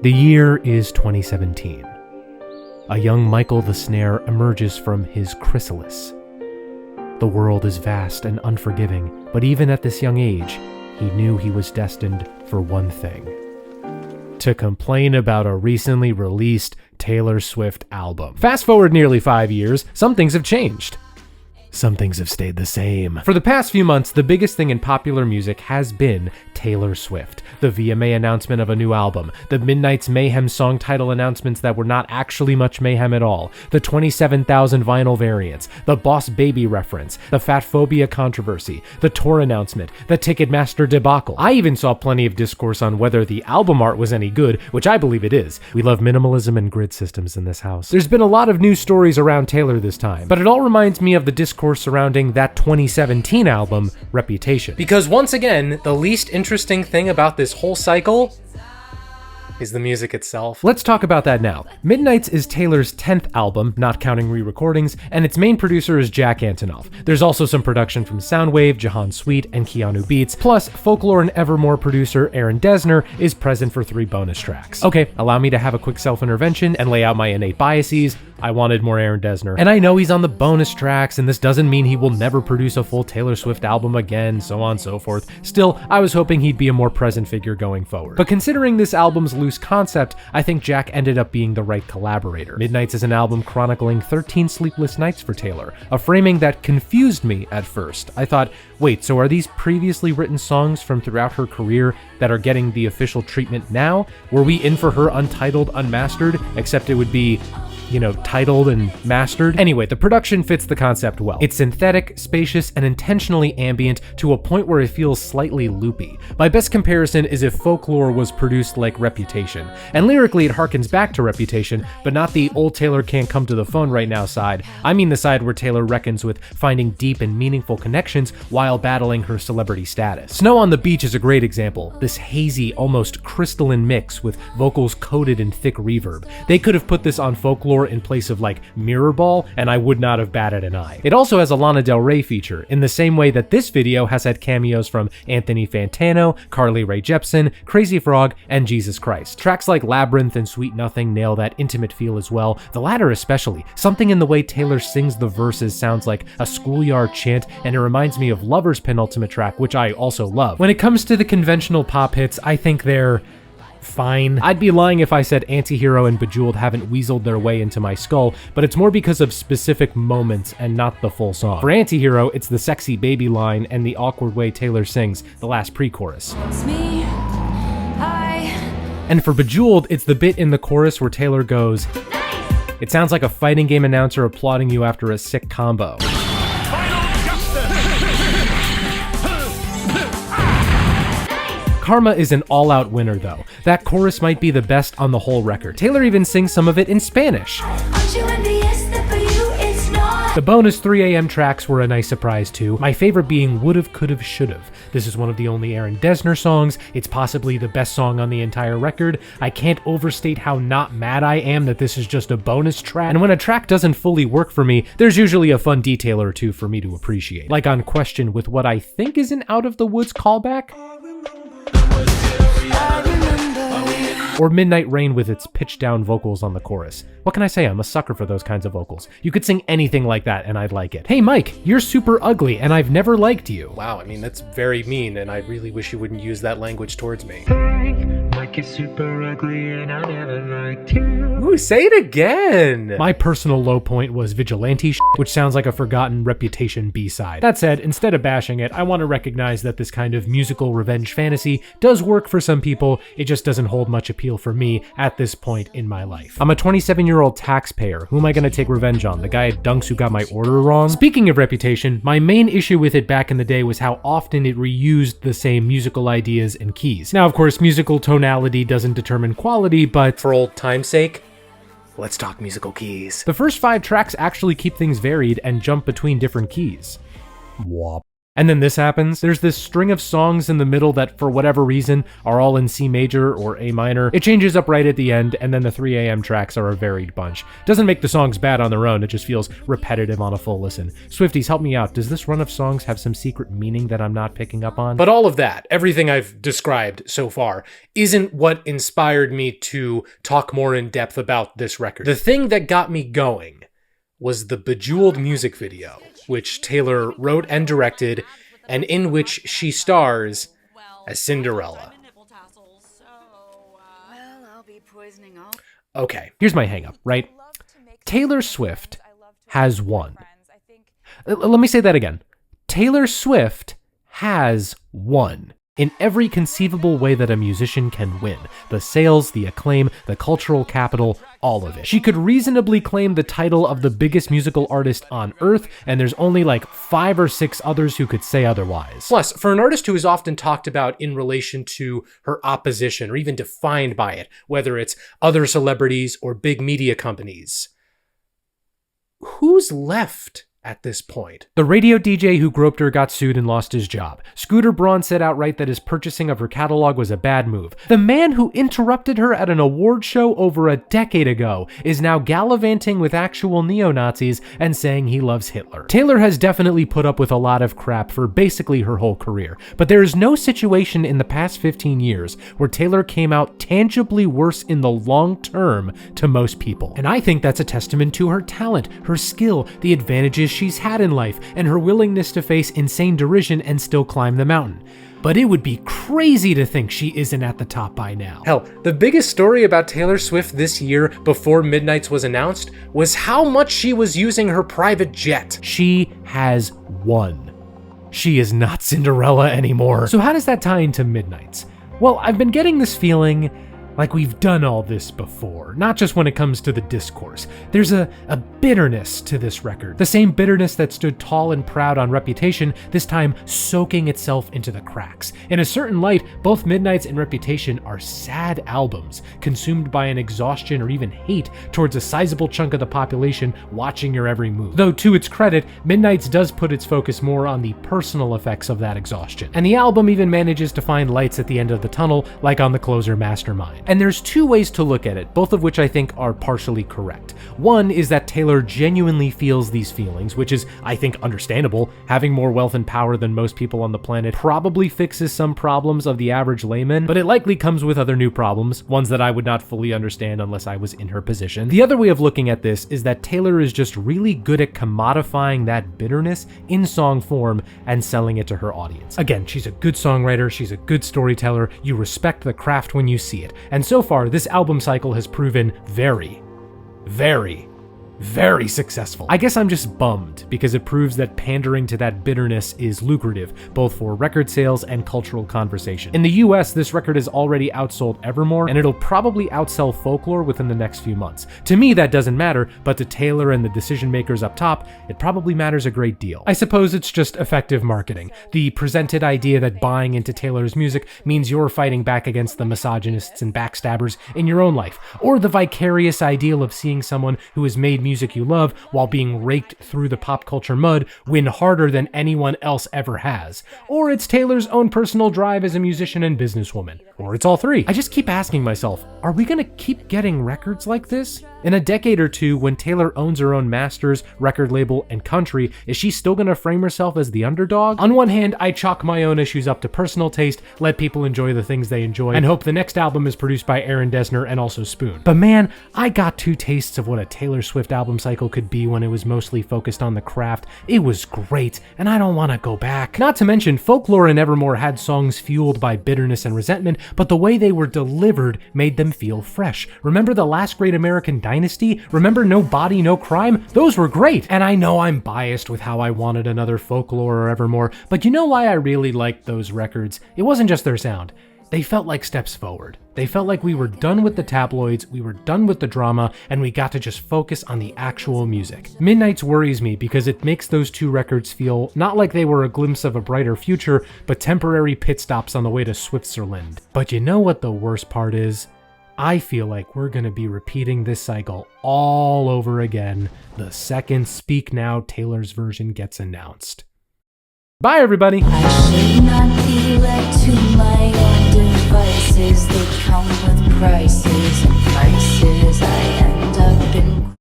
The year is 2017. A young Michael the Snare emerges from his chrysalis. The world is vast and unforgiving, but even at this young age, he knew he was destined for one thing: to complain about a recently released Taylor Swift album. Fast forward nearly 5 years, some things have changed. Some things have stayed the same. For the past few months, the biggest thing in popular music has been Taylor Swift. The VMA announcement of a new album, the Midnight's Mayhem song title announcements that were not actually much mayhem at all, the 27,000 vinyl variants, the Boss Baby reference, the Fat Phobia controversy, the tour announcement, the Ticketmaster debacle. I even saw plenty of discourse on whether the album art was any good, which I believe it is. We love minimalism and grid systems in this house. There's been a lot of news stories around Taylor this time, but it all reminds me of the discourse surrounding that 2017 album, Reputation. Because once again, the least interesting thing about this whole cycle is the music itself. Let's talk about that now. Midnights is Taylor's 10th album, not counting re-recordings, and its main producer is Jack Antonoff. There's also some production from Soundwave, Jahan Sweet, and Keanu Beats, plus Folklore and Evermore producer Aaron Dessner is present for 3 bonus tracks. Okay, allow me to have a quick self-intervention and lay out my innate biases. I wanted more Aaron Dessner. And I know he's on the bonus tracks, and this doesn't mean he will never produce a full Taylor Swift album again, so on and so forth. Still, I was hoping he'd be a more present figure going forward. But considering this album's loose concept, I think Jack ended up being the right collaborator. Midnights is an album chronicling 13 sleepless nights for Taylor, a framing that confused me at first. I thought, wait, so are these previously written songs from throughout her career that are getting the official treatment now? Were we in for her untitled, unmastered, except it would be, titled and mastered? Anyway, the production fits the concept well. It's synthetic, spacious, and intentionally ambient to a point where it feels slightly loopy. My best comparison is if Folklore was produced like Reputation. And lyrically, it harkens back to Reputation, but not the old Taylor can't come to the phone right now side. I mean the side where Taylor reckons with finding deep and meaningful connections while battling her celebrity status. Snow on the Beach is a great example. This hazy, almost crystalline mix with vocals coated in thick reverb. They could have put this on Folklore in place of like Mirrorball, and I would not have batted an eye. It also has a Lana Del Rey feature, in the same way that this video has had cameos from Anthony Fantano, Carly Rae Jepsen, Crazy Frog, and Jesus Christ. Tracks like Labyrinth and Sweet Nothing nail that intimate feel as well, the latter especially. Something in the way Taylor sings the verses sounds like a schoolyard chant, and it reminds me of Lover's penultimate track, which I also love. When it comes to the conventional pop hits, I think they're fine. I'd be lying if I said Antihero and Bejeweled haven't weaseled their way into my skull, but it's more because of specific moments and not the full song. For Antihero, it's the sexy baby line and the awkward way Taylor sings the last pre-chorus. And for Bejeweled, it's the bit in the chorus where Taylor goes, "Nice!" It sounds like a fighting game announcer applauding you after a sick combo. Karma is an all-out winner though. That chorus might be the best on the whole record. Taylor even sings some of it in Spanish. The bonus 3 AM tracks were a nice surprise too, my favorite being Would've, Could've, Should've. This is one of the only Aaron Dessner songs. It's possibly the best song on the entire record. I can't overstate how not mad I am that this is just a bonus track. And when a track doesn't fully work for me, there's usually a fun detail or two for me to appreciate. Like on Question with what I think is an Out of the Woods callback. Or Midnight Rain with its pitched down vocals on the chorus. What can I say? I'm a sucker for those kinds of vocals. You could sing anything like that and I'd like it. Hey Mike, you're super ugly and I've never liked you. Wow, I mean that's very mean and I really wish you wouldn't use that language towards me. Mike is super ugly and I never liked you. Ooh, say it again! My personal low point was Vigilante which sounds like a forgotten Reputation B-side. That said, instead of bashing it, I want to recognize that this kind of musical revenge fantasy does work for some people, it just doesn't hold much appeal for me at this point in my life. I'm a 27-year-old taxpayer. Who am I gonna take revenge on? The guy at Dunks who got my order wrong? Speaking of Reputation, my main issue with it back in the day was how often it reused the same musical ideas and keys. Now, of course, musical tonality doesn't determine quality, but for old time's sake, let's talk musical keys. The first 5 tracks actually keep things varied and jump between different keys. Wop. And then this happens. There's this string of songs in the middle that, for whatever reason, are all in C major or A minor. It changes up right at the end, and then the 3 a.m. tracks are a varied bunch. Doesn't make the songs bad on their own, it just feels repetitive on a full listen. Swifties, help me out. Does this run of songs have some secret meaning that I'm not picking up on? But all of that, everything I've described so far, isn't what inspired me to talk more in depth about this record. The thing that got me going was the Bejeweled music video, which Taylor wrote and directed, and in which she stars as Cinderella. Okay, here's my hang-up, right? Taylor Swift has won. Let me say that again. Taylor Swift has won. In every conceivable way that a musician can win. The sales, the acclaim, the cultural capital, all of it. She could reasonably claim the title of the biggest musical artist on earth, and there's only like 5 or 6 others who could say otherwise. Plus, for an artist who is often talked about in relation to her opposition, or even defined by it, whether it's other celebrities or big media companies, who's left at this point? The radio DJ who groped her got sued and lost his job. Scooter Braun said outright that his purchasing of her catalog was a bad move. The man who interrupted her at an award show over a decade ago is now gallivanting with actual neo-Nazis and saying he loves Hitler. Taylor has definitely put up with a lot of crap for basically her whole career, but there is no situation in the past 15 years where Taylor came out tangibly worse in the long term to most people. And I think that's a testament to her talent, her skill, the advantages she's had in life, and her willingness to face insane derision and still climb the mountain. But it would be crazy to think she isn't at the top by now. Hell, the biggest story about Taylor Swift this year before Midnights was announced was how much she was using her private jet. She has won. She is not Cinderella anymore. So how does that tie into Midnights? Well, I've been getting this feeling like we've done all this before, not just when it comes to the discourse. There's a bitterness to this record. The same bitterness that stood tall and proud on Reputation, this time soaking itself into the cracks. In a certain light, both Midnights and Reputation are sad albums, consumed by an exhaustion or even hate towards a sizable chunk of the population watching your every move. Though to its credit, Midnights does put its focus more on the personal effects of that exhaustion. And the album even manages to find lights at the end of the tunnel, like on the closer Mastermind. And there's 2 ways to look at it, both of which I think are partially correct. One is that Taylor genuinely feels these feelings, which is, I think, understandable. Having more wealth and power than most people on the planet probably fixes some problems of the average layman, but it likely comes with other new problems, ones that I would not fully understand unless I was in her position. The other way of looking at this is that Taylor is just really good at commodifying that bitterness in song form and selling it to her audience. Again, she's a good songwriter, she's a good storyteller, you respect the craft when you see it. And so far, this album cycle has proven very, very, very successful. I guess I'm just bummed because it proves that pandering to that bitterness is lucrative, both for record sales and cultural conversation. In the US, this record has already outsold Evermore, and it'll probably outsell Folklore within the next few months. To me, that doesn't matter, but to Taylor and the decision makers up top, it probably matters a great deal. I suppose it's just effective marketing. The presented idea that buying into Taylor's music means you're fighting back against the misogynists and backstabbers in your own life, or the vicarious ideal of seeing someone who has made music you love while being raked through the pop culture mud win harder than anyone else ever has. Or it's Taylor's own personal drive as a musician and businesswoman. Or it's all 3. I just keep asking myself, are we gonna keep getting records like this? In a decade or 2, when Taylor owns her own masters, record label, and country, is she still gonna frame herself as the underdog? On one hand, I chalk my own issues up to personal taste, let people enjoy the things they enjoy, and hope the next album is produced by Aaron Dessner and also Spoon. But man, I got 2 tastes of what a Taylor Swift album cycle could be when it was mostly focused on the craft. It was great, and I don't want to go back. Not to mention, Folklore and Evermore had songs fueled by bitterness and resentment, but the way they were delivered made them feel fresh. Remember The Last Great American Dynasty? Remember No Body, No Crime? Those were great! And I know I'm biased with how I wanted another Folklore or Evermore, but you know why I really liked those records? It wasn't just their sound. They felt like steps forward. They felt like we were done with the tabloids, we were done with the drama, and we got to just focus on the actual music. Midnights worries me because it makes those 2 records feel not like they were a glimpse of a brighter future, but temporary pit stops on the way to Switzerland. But you know what the worst part is? I feel like we're gonna be repeating this cycle all over again the second Speak Now Taylor's version gets announced. Bye, everybody. I should not be led to my own devices. They come with prices, and prices I end up in